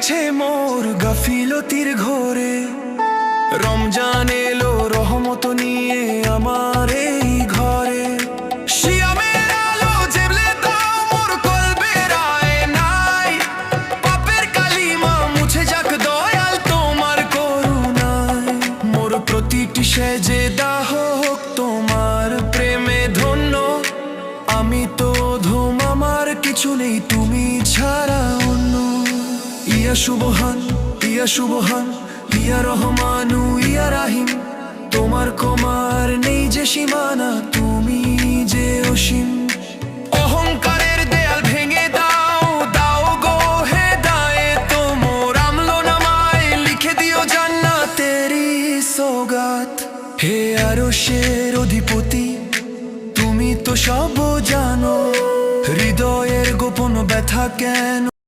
গেছে মোর গাফিলতির ঘরে। রমজান এলো রহমত নিয়ে আমার এই ঘরে। শিয়ামের আলো জেবলে দাও মোর কলবের আয়নায়। পাপের কালিমা মুছে যাক দয়াল তোমার করুণায়। মোর প্রতিটি সেজদা হোক তোমার প্রেমে ধন্য। আমি তো ধুম, আমার কিছু নেই তুমি ছাড়া অন্য। ইয়া সুবহান, ইয়া সুবহান, ইয়া রহমানু, ইয়া রাহিম। তোমার ক্ষমার নেই যে সীমানা, তুমি যে অসীম। অহংকারের দেয়াল ভেঙে দাও, দাও গো হেদায়েত। মোর আমলো নামায় লিখে দিও জান্নাতেরি সওগাত। হে আরশের অধিপতি, তুমি তো সব জানো। হৃদয়ের গোপন ব্যথা কেন